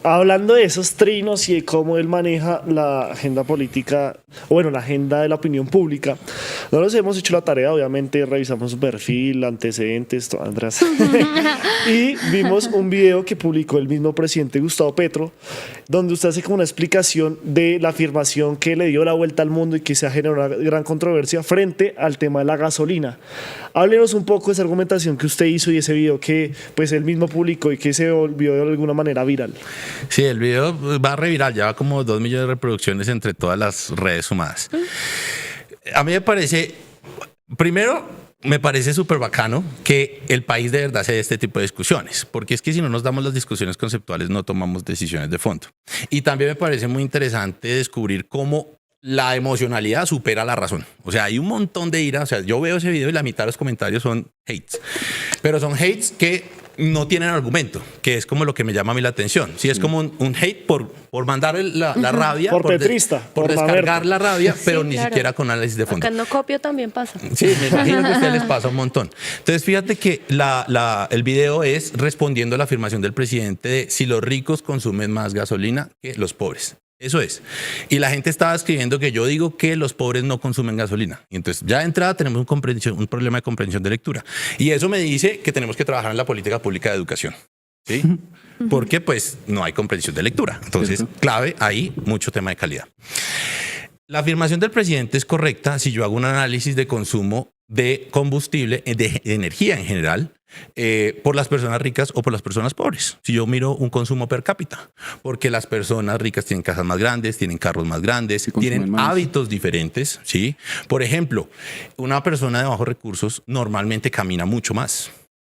Hablando de esos trinos y de cómo él maneja la agenda política, o bueno, la agenda de la opinión pública, nosotros hemos hecho la tarea, obviamente revisamos su perfil, antecedentes, todo, Andrés, y vimos un video que publicó el mismo presidente Gustavo Petro, donde usted hace como una explicación de la afirmación que le dio la vuelta al mundo y que se ha generado una gran controversia frente al tema de la gasolina. Háblenos un poco de esa argumentación que usted hizo y ese video que pues él mismo publicó y que se volvió de alguna manera viral. Sí, el video va a reviral, ya va como 2 millones de reproducciones entre todas las redes sumadas. A mí me parece, primero, me parece súper bacano que el país de verdad se dé este tipo de discusiones, porque es que si no nos damos las discusiones conceptuales no tomamos decisiones de fondo. Y también me parece muy interesante descubrir cómo la emocionalidad supera la razón. O sea, hay un montón de ira. O sea, yo veo ese video y la mitad de los comentarios son hates. Pero son hates que no tienen argumento, que es como lo que me llama a mí la atención. Sí, es como un hate por mandar la rabia. Por petrista. Por descargar la rabia, pero sí, ni siquiera con análisis de fondo. Acá no copio también pasa. Sí, me imagino que a ustedes les pasa un montón. Entonces, fíjate que el video es respondiendo a la afirmación del presidente de si los ricos consumen más gasolina que los pobres. Eso es. Y la gente estaba escribiendo que yo digo que los pobres no consumen gasolina. Y entonces ya de entrada tenemos un problema de comprensión de lectura. Y eso me dice que tenemos que trabajar en la política pública de educación. ¿Sí? Porque pues no hay comprensión de lectura. Entonces, clave ahí, mucho tema de calidad. La afirmación del presidente es correcta si yo hago un análisis de consumo de combustible, de energía en general, por las personas ricas o por las personas pobres. Si yo miro un consumo per cápita, porque las personas ricas tienen casas más grandes, tienen carros más grandes, tienen más hábitos diferentes, ¿sí? Por ejemplo, una persona de bajos recursos normalmente camina mucho más.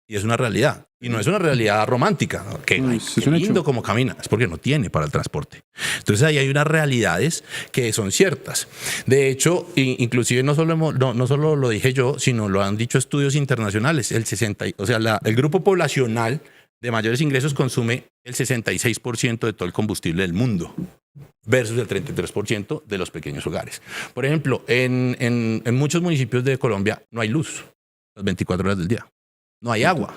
Y es una realidad. Y no es una realidad romántica. Que qué lindo como camina. Es porque no tiene para el transporte. Entonces ahí hay unas realidades que son ciertas. De hecho, inclusive no solo lo dije yo, sino lo han dicho estudios internacionales. El grupo poblacional de mayores ingresos consume el 66% de todo el combustible del mundo versus el 33% de los pequeños hogares. Por ejemplo, en muchos municipios de Colombia no hay luz las 24 horas del día. No hay agua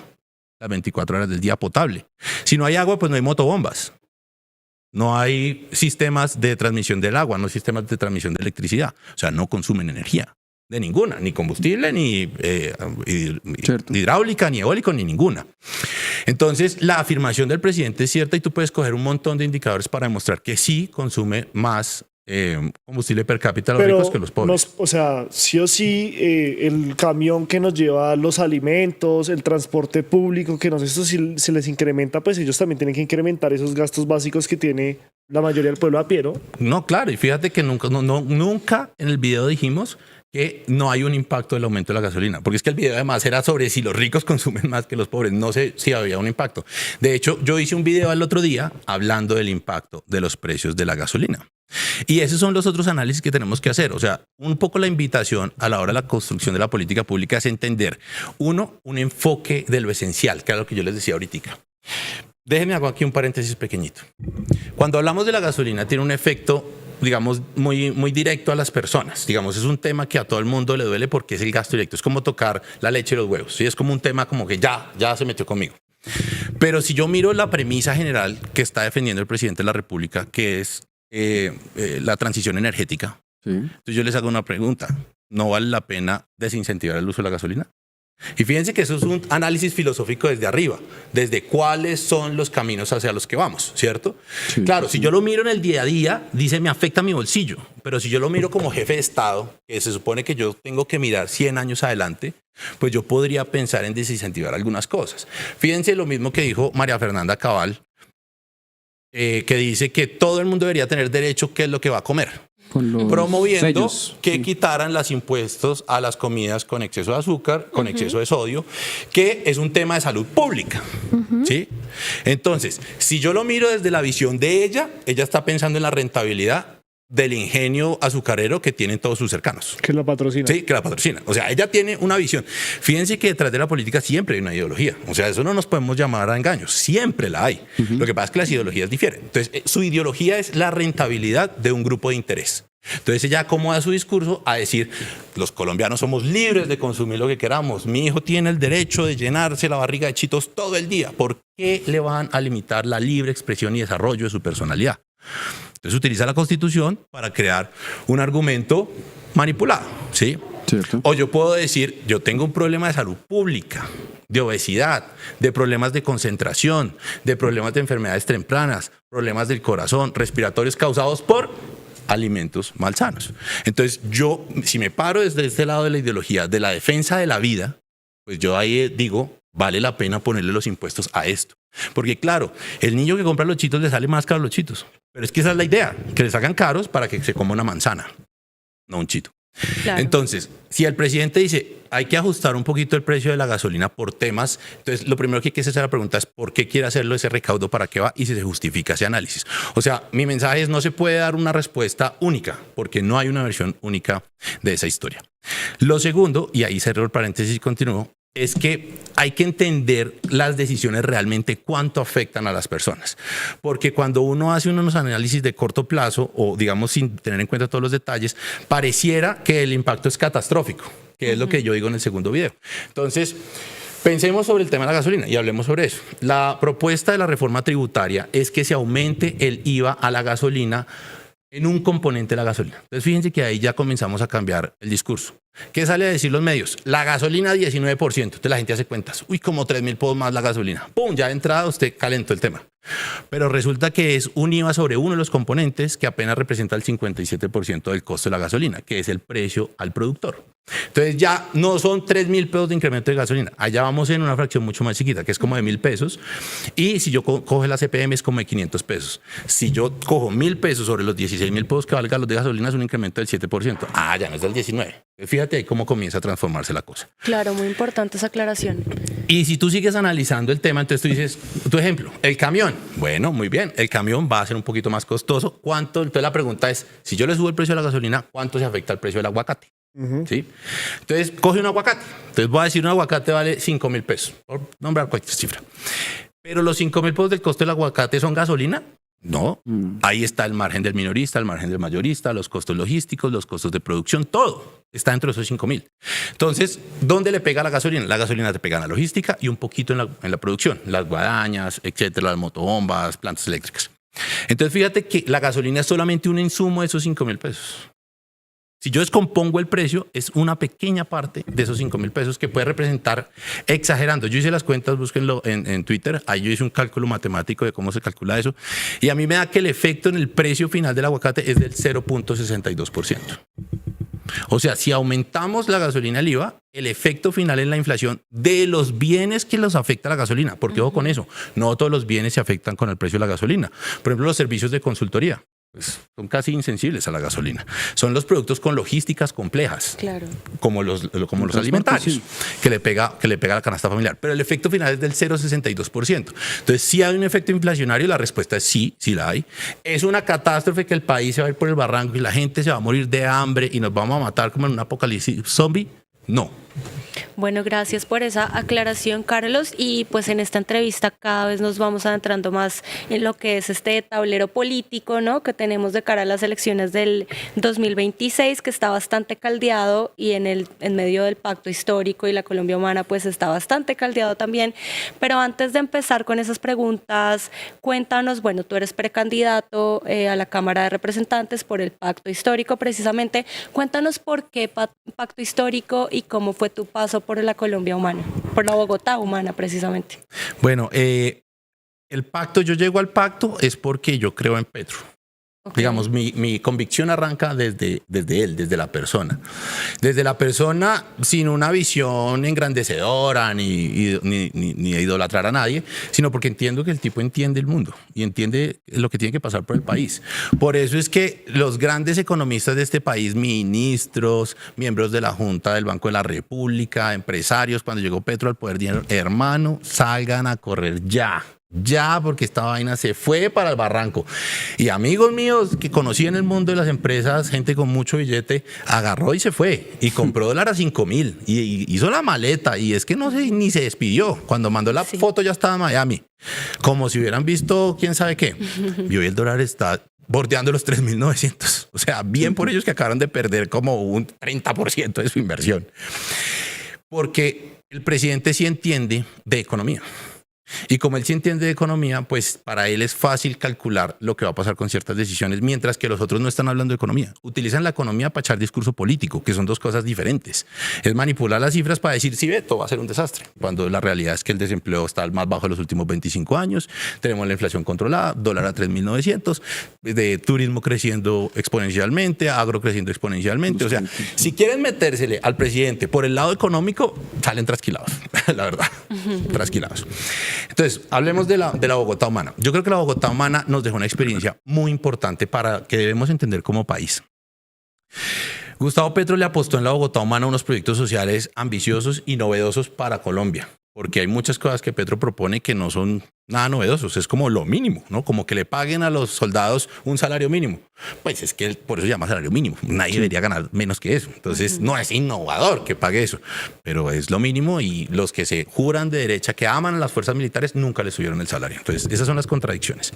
las 24 horas del día potable. Si no hay agua, pues no hay motobombas. No hay sistemas de transmisión del agua, no hay sistemas de transmisión de electricidad. O sea, no consumen energía de ninguna, ni combustible, ni hidráulica, ni eólico, ni ninguna. Entonces, la afirmación del presidente es cierta y tú puedes coger un montón de indicadores para demostrar que sí consume más combustible per cápita los ricos que los pobres. O sea, sí o sí, el camión que nos lleva los alimentos, el transporte público, que no sé, eso si se les incrementa, pues ellos también tienen que incrementar esos gastos básicos que tiene la mayoría del pueblo a pie, ¿no? No, claro, y fíjate que nunca en el video dijimos que no hay un impacto del aumento de la gasolina, porque es que el video además era sobre si los ricos consumen más que los pobres, no sé si había un impacto. De hecho, yo hice un video el otro día hablando del impacto de los precios de la gasolina. Y esos son los otros análisis que tenemos que hacer. O sea, un poco la invitación a la hora de la construcción de la política pública es entender, uno, un enfoque de lo esencial, que era lo que yo les decía ahorita. Déjenme hago aquí un paréntesis pequeñito. Cuando hablamos de la gasolina tiene un efecto, digamos, muy directo a las personas. Digamos, es un tema que a todo el mundo le duele porque es el gasto directo. Es como tocar la leche y los huevos. ¿Sí? Es como un tema como que ya se metió conmigo. Pero si yo miro la premisa general que está defendiendo el presidente de la República, que es la transición energética. Sí. Entonces yo les hago una pregunta. ¿No vale la pena desincentivar el uso de la gasolina? Y fíjense que eso es un análisis filosófico desde arriba, desde cuáles son los caminos hacia los que vamos, ¿cierto? Sí, claro, si yo lo miro en el día a día, dice me afecta mi bolsillo, pero si yo lo miro como jefe de Estado, que se supone que yo tengo que mirar 100 años adelante, pues yo podría pensar en desincentivar algunas cosas. Fíjense lo mismo que dijo María Fernanda Cabal, que dice que todo el mundo debería tener derecho qué es lo que va a comer, promoviendo que quitaran los impuestos a las comidas con exceso de azúcar, con exceso de sodio, que es un tema de salud pública. ¿Sí? Entonces, si yo lo miro desde la visión de ella está pensando en la rentabilidad del ingenio azucarero que tienen todos sus cercanos. Que la patrocina. Sí, que la patrocina. O sea, ella tiene una visión. Fíjense que detrás de la política siempre hay una ideología. O sea, eso no nos podemos llamar a engaños. Siempre la hay. Lo que pasa es que las ideologías difieren. Entonces, su ideología es la rentabilidad de un grupo de interés. Entonces ella acomoda su discurso a decir, los colombianos somos libres de consumir lo que queramos, mi hijo tiene el derecho de llenarse la barriga de Cheetos todo el día, ¿por qué le van a limitar la libre expresión y desarrollo de su personalidad? Entonces utiliza la Constitución para crear un argumento manipulado, ¿sí? Cierto. O yo puedo decir, yo tengo un problema de salud pública, de obesidad, de problemas de concentración, de problemas de enfermedades tempranas, problemas del corazón, respiratorios causados por alimentos malsanos. Entonces yo, si me paro desde este lado de la ideología, de la defensa de la vida, pues yo ahí digo, vale la pena ponerle los impuestos a esto. Porque claro, el niño que compra los Cheetos le sale más caro los Cheetos. Pero es que esa es la idea, que le sacan caros para que se coma una manzana, no un Cheeto. Claro. Entonces, si el presidente dice hay que ajustar un poquito el precio de la gasolina por temas, entonces lo primero que hay que hacer la pregunta es ¿por qué quiere hacerlo ese recaudo? ¿Para qué va? Y si se justifica ese análisis. O sea, mi mensaje es no se puede dar una respuesta única porque no hay una versión única de esa historia. Lo segundo, y ahí cerro el paréntesis y continúo, es que hay que entender las decisiones realmente cuánto afectan a las personas. Porque cuando uno hace unos análisis de corto plazo o digamos sin tener en cuenta todos los detalles, pareciera que el impacto es catastrófico, que es lo que yo digo en el segundo video. Entonces, pensemos sobre el tema de la gasolina y hablemos sobre eso. La propuesta de la reforma tributaria es que se aumente el IVA a la gasolina en un componente de la gasolina. Entonces fíjense que ahí ya comenzamos a cambiar el discurso. ¿Qué sale a decir los medios? La gasolina 19%. Entonces la gente hace cuentas. Uy, como 3.000 pesos más la gasolina. ¡Pum! Ya de entrada usted calentó el tema. Pero resulta que es un IVA sobre uno de los componentes que apenas representa el 57% del costo de la gasolina, que es el precio al productor. Entonces ya no son 3.000 pesos de incremento de gasolina. Allá vamos en una fracción mucho más chiquita, que es como de 1.000 pesos. Y si yo cojo la CPM es como de 500 pesos. Si yo cojo 1.000 pesos sobre los 16.000 pesos que valga los de gasolina, es un incremento del 7%. Ah, ya no es del 19%. Fíjate ahí cómo comienza a transformarse la cosa. Claro, muy importante esa aclaración. Y si tú sigues analizando el tema, entonces tú dices, tu ejemplo, el camión. Bueno, muy bien, el camión va a ser un poquito más costoso. ¿Cuánto? Entonces la pregunta es, si yo le subo el precio de la gasolina, ¿cuánto se afecta al precio del aguacate? ¿Sí? Entonces, coge un aguacate. Entonces voy a decir, un aguacate vale 5.000 pesos, por nombrar cualquier cifra. Pero los 5.000 pesos del costo del aguacate son gasolina. No, ahí está el margen del minorista, el margen del mayorista, los costos logísticos, los costos de producción, todo está dentro de esos 5.000. Entonces, ¿dónde le pega la gasolina? La gasolina te pega en la logística y un poquito en la producción, las guadañas, etcétera, las motobombas, plantas eléctricas. Entonces, fíjate que la gasolina es solamente un insumo de esos 5.000 pesos. Si yo descompongo el precio, es una pequeña parte de esos 5.000 pesos que puede representar, exagerando. Yo hice las cuentas, búsquenlo en Twitter, ahí yo hice un cálculo matemático de cómo se calcula eso, y a mí me da que el efecto en el precio final del aguacate es del 0.62%. O sea, si aumentamos la gasolina el IVA, el efecto final en la inflación de los bienes que los afecta la gasolina, porque ojo con eso, no todos los bienes se afectan con el precio de la gasolina. Por ejemplo, los servicios de consultoría. Pues son casi insensibles a la gasolina. Son los productos con logísticas complejas, Claro. como los alimentarios, que le pega a la canasta familiar. Pero el efecto final es del 0.62%. Entonces, si hay un efecto inflacionario, la respuesta es sí, sí la hay. Es una catástrofe que el país se va a ir por el barranco y la gente se va a morir de hambre y nos vamos a matar como en un apocalipsis zombie. No. Bueno, gracias por esa aclaración, Carlos. Y pues en esta entrevista cada vez nos vamos adentrando más en lo que es este tablero político, ¿no?, que tenemos de cara a las elecciones del 2026, que está bastante caldeado, y en medio del pacto histórico y la Colombia humana pues está bastante caldeado también. Pero antes de empezar con esas preguntas, cuéntanos, bueno, tú eres precandidato a la Cámara de Representantes por el pacto histórico precisamente. Cuéntanos por qué pacto histórico y cómo fue tu paso por la Colombia humana, por la Bogotá humana precisamente. Bueno, el pacto, yo llego al pacto es porque yo creo en Petro. Okay. Digamos, mi convicción arranca desde él, desde la persona. Desde la persona sin una visión engrandecedora ni de idolatrar a nadie, sino porque entiendo que el tipo entiende el mundo y entiende lo que tiene que pasar por el país. Por eso es que los grandes economistas de este país, ministros, miembros de la Junta del Banco de la República, empresarios, cuando llegó Petro al poder, dijeron, hermano, salgan a correr ya. Ya, porque esta vaina se fue para el barranco. Y amigos míos que conocí en el mundo de las empresas, gente con mucho billete, agarró y se fue y compró dólar a 5.000 y hizo la maleta. Y es que no sé, ni se despidió. Cuando mandó la foto ya estaba en Miami, como si hubieran visto quién sabe qué. Y hoy el dólar está bordeando los 3.900. O sea, bien por ellos que acabaron de perder como un 30% de su inversión. Porque el presidente sí entiende de economía. Y como él sí entiende de economía, pues para él es fácil calcular lo que va a pasar con ciertas decisiones, mientras que los otros no están hablando de economía. Utilizan la economía para echar discurso político, que son dos cosas diferentes. Es manipular las cifras para decir, sí, todo va a ser un desastre, cuando la realidad es que el desempleo está al más bajo de los últimos 25 años, tenemos la inflación controlada, dólar a 3.900, de turismo creciendo exponencialmente, agro creciendo exponencialmente. O sea, si quieren metérsele al presidente por el lado económico, salen trasquilados, la verdad, trasquilados. Entonces, hablemos de la Bogotá humana. Yo creo que la Bogotá humana nos dejó una experiencia muy importante para que debemos entender como país. Gustavo Petro le apostó en la Bogotá humana unos proyectos sociales ambiciosos y novedosos para Colombia, porque hay muchas cosas que Petro propone que no son nada novedosos, es como lo mínimo, ¿no? Como que le paguen a los soldados un salario mínimo. Pues es que él por eso se llama salario mínimo, nadie debería ganar menos que eso. Entonces no es innovador que pague eso, pero es lo mínimo y los que se juran de derecha, que aman a las fuerzas militares, nunca les subieron el salario. Entonces esas son las contradicciones.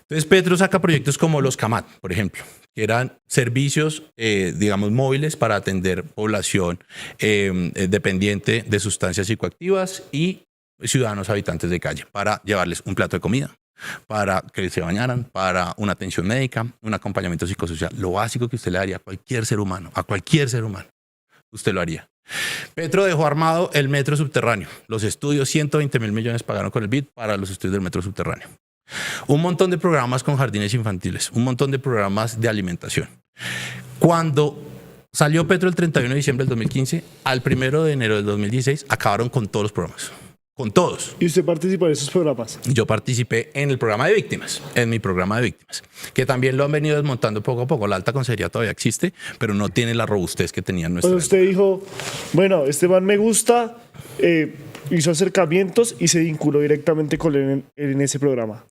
Entonces Petro saca proyectos como los CAMAT, por ejemplo, que eran servicios, digamos, móviles para atender población dependiente de sustancias psicoactivas y ciudadanos habitantes de calle, para llevarles un plato de comida, para que se bañaran, para una atención médica, un acompañamiento psicosocial, lo básico que usted le daría a cualquier ser humano, usted lo haría. Petro dejó armado el metro subterráneo, los estudios, 120.000 millones pagaron con el BID para los estudios del metro subterráneo. Un montón de programas con jardines infantiles, un montón de programas de alimentación. Cuando salió Petro el 31 de diciembre del 2015, al 1 de enero del 2016 acabaron con todos los programas. Con todos. ¿Y usted participó en esos programas? Yo participé en el programa de víctimas, en mi programa de víctimas, que también lo han venido desmontando poco a poco. La alta consejería todavía existe, pero no tiene la robustez que tenía en nuestra Pues usted dijo, bueno, este man me gusta, hizo acercamientos y se vinculó directamente con él en ese programa.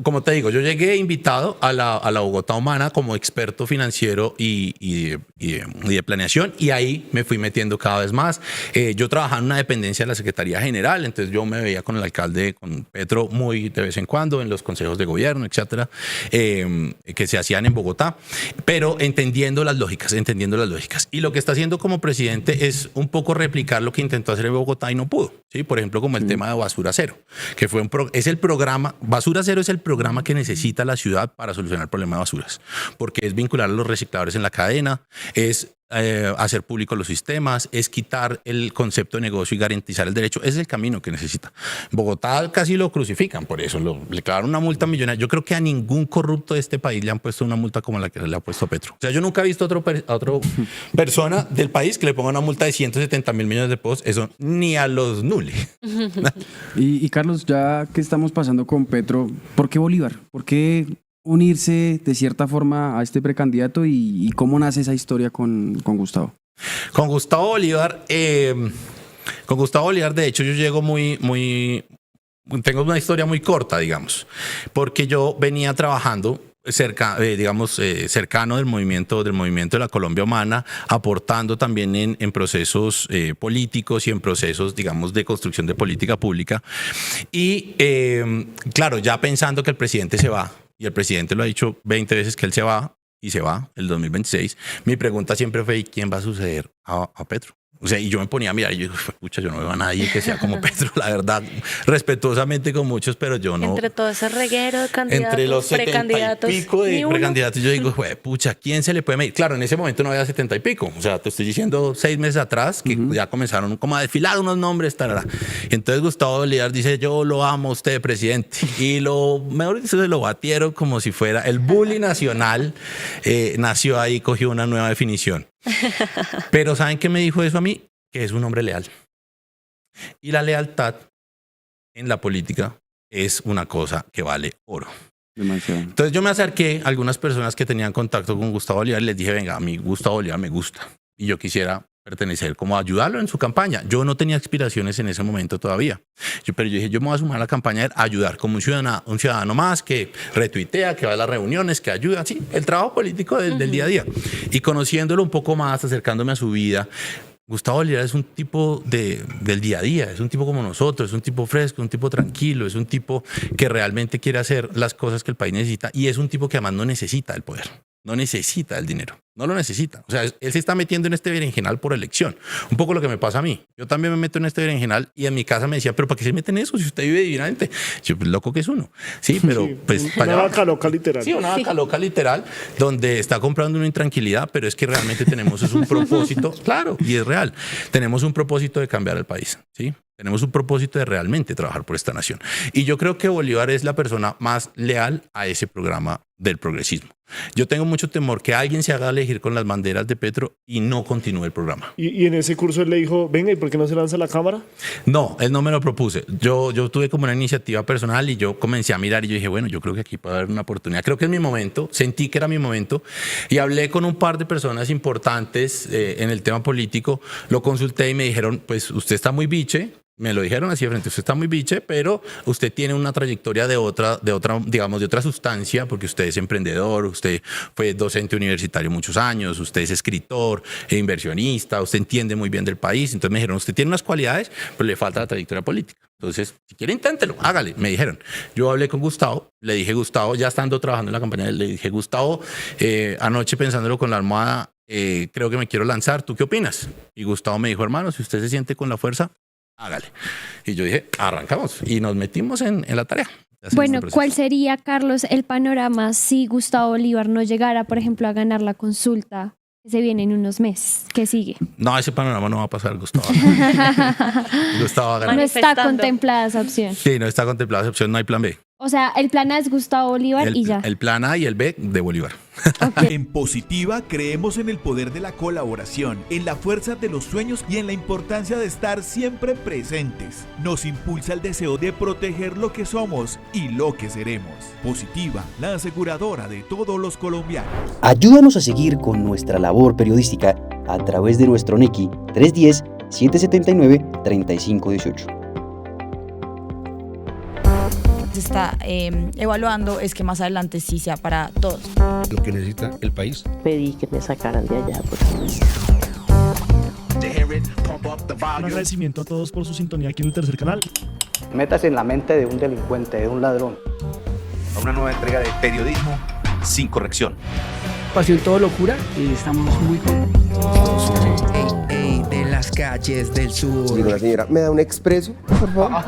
Como te digo, yo llegué invitado a la Bogotá humana como experto financiero y de planeación, y ahí me fui metiendo cada vez más. Yo trabajaba en una dependencia de la Secretaría General, entonces yo me veía con el alcalde, con Petro, muy de vez en cuando en los consejos de gobierno, etcétera, que se hacían en Bogotá, pero entendiendo las lógicas. Y lo que está haciendo como presidente es un poco replicar lo que intentó hacer en Bogotá y no pudo, ¿sí? Por ejemplo, como el tema de Basura Cero, que es el programa, Basura Cero es el programa que necesita la ciudad para solucionar el problema de basuras, porque es vincular a los recicladores en la cadena, es hacer públicos los sistemas, es quitar el concepto de negocio y garantizar el derecho. Ese es el camino que necesita. Bogotá casi lo crucifican por eso, le clavaron una multa millonaria. Yo creo que a ningún corrupto de este país le han puesto una multa como la que le ha puesto Petro. O sea, yo nunca he visto a otra persona del país que le ponga una multa de 170.000 millones de pesos, eso ni a los Nule. Y Carlos, ya que estamos pasando con Petro, ¿por qué Bolívar? ¿Por qué unirse de cierta forma a este precandidato y cómo nace esa historia con Gustavo? Con Gustavo Bolívar, de hecho, yo llego tengo una historia muy corta, digamos, porque yo venía trabajando cercano del movimiento de la Colombia Humana, aportando también en procesos políticos y en procesos, digamos, de construcción de política pública. Y claro, ya pensando que el presidente se va, y el presidente lo ha dicho 20 veces que él se va, y se va el 2026, mi pregunta siempre fue, ¿y quién va a suceder a Petro? O sea, y yo me ponía a mirar y yo digo, pucha, yo no veo a nadie que sea como Petro, la verdad, respetuosamente con muchos, pero yo no. Entre todo ese reguero de candidatos, entre los 70 y pico de precandidatos, yo digo, pucha, ¿quién se le puede medir? Claro, en ese momento no había 70 y pico, o sea, te estoy diciendo 6 meses atrás que ya comenzaron como a desfilar unos nombres, tarara. Y entonces Gustavo Bolívar dice, yo lo amo a usted, presidente, y lo mejor dicho, se lo batieron como si fuera el bully nacional, nació ahí, cogió una nueva definición. Pero ¿saben qué me dijo eso a mí? Que es un hombre leal. Y la lealtad en la política es una cosa que vale oro. Demasiado. Entonces yo me acerqué a algunas personas que tenían contacto con Gustavo Bolívar y les dije, venga, a mí Gustavo Bolívar me gusta y yo quisiera pertenecer, como ayudarlo en su campaña. Yo no tenía aspiraciones en ese momento todavía, pero yo dije, yo me voy a sumar a la campaña a ayudar como un ciudadano más que retuitea, que va a las reuniones, que ayuda, sí, el trabajo político del día a día. Y conociéndolo un poco más, acercándome a su vida, Gustavo Bolívar es un tipo del día a día, es un tipo como nosotros, es un tipo fresco, un tipo tranquilo, es un tipo que realmente quiere hacer las cosas que el país necesita y es un tipo que además no necesita el poder. No necesita el dinero, no lo necesita. O sea, él se está metiendo en este berenjenal por elección. Un poco lo que me pasa a mí. Yo también me meto en este berenjenal y en mi casa me decía, pero ¿para qué se meten en eso si usted vive divinamente? Yo, pues loco que es uno. Sí, pero Sí, pues una allá va. vaca loca literal. Sí, una vaca loca literal, donde está comprando una intranquilidad, pero es que realmente tenemos es un propósito, claro, y es real. Tenemos un propósito de cambiar el país, ¿sí? Tenemos un propósito de realmente trabajar por esta nación. Y yo creo que Bolívar es la persona más leal a ese programa del progresismo. Yo tengo mucho temor que alguien se haga elegir con las banderas de Petro y no continúe el programa. Y en ese curso él le dijo, venga, ¿y por qué no se lanza la cámara? No, él no me lo propuse. Yo tuve como una iniciativa personal y yo comencé a mirar y yo dije, bueno, yo creo que aquí puede haber una oportunidad. Creo que es mi momento, sentí que era mi momento y hablé con un par de personas importantes en el tema político, lo consulté y me dijeron, pues usted está muy biche. Me lo dijeron así de frente, usted está muy biche, pero usted tiene una trayectoria de otra, digamos, de otra sustancia, porque usted es emprendedor, usted fue docente universitario muchos años, usted es escritor, inversionista, usted entiende muy bien del país. Entonces me dijeron, usted tiene unas cualidades, pero le falta la trayectoria política. Entonces, si quiere, inténtelo, hágale. Me dijeron. Yo hablé con Gustavo, le dije, Gustavo, ya estando trabajando en la campaña, le dije, Gustavo, anoche pensándolo con la almohada, creo que me quiero lanzar, ¿tú qué opinas? Y Gustavo me dijo, hermano, si usted se siente con la fuerza, hágale. Y yo dije, arrancamos. Y nos metimos en la tarea. Bueno, ¿cuál sería, Carlos, el panorama si Gustavo Bolívar no llegara, por ejemplo, a ganar la consulta que se viene en unos meses? ¿Qué sigue? No, ese panorama no va a pasar, Gustavo. Gustavo va a ganar. No está contemplada esa opción. Sí, no está contemplada esa opción, no hay plan B. O sea, el plan A es Gustavo Bolívar y ya. El plan A y el B de Bolívar. Okay. En Positiva creemos en el poder de la colaboración, en la fuerza de los sueños y en la importancia de estar siempre presentes. Nos impulsa el deseo de proteger lo que somos y lo que seremos. Positiva, la aseguradora de todos los colombianos. Ayúdanos a seguir con nuestra labor periodística a través de nuestro NICI 310-779-3518. Se está evaluando es que más adelante sí sea para todos. Lo que necesita el país. Pedí que me sacaran de allá. Un agradecimiento a todos por su sintonía aquí en el tercer canal. Métase en la mente de un delincuente, de un ladrón. A una nueva entrega de periodismo sin corrección. Pasión todo locura y estamos muy contentos. De las calles del sur. Digo, la señora, ¿me da un expreso, por favor?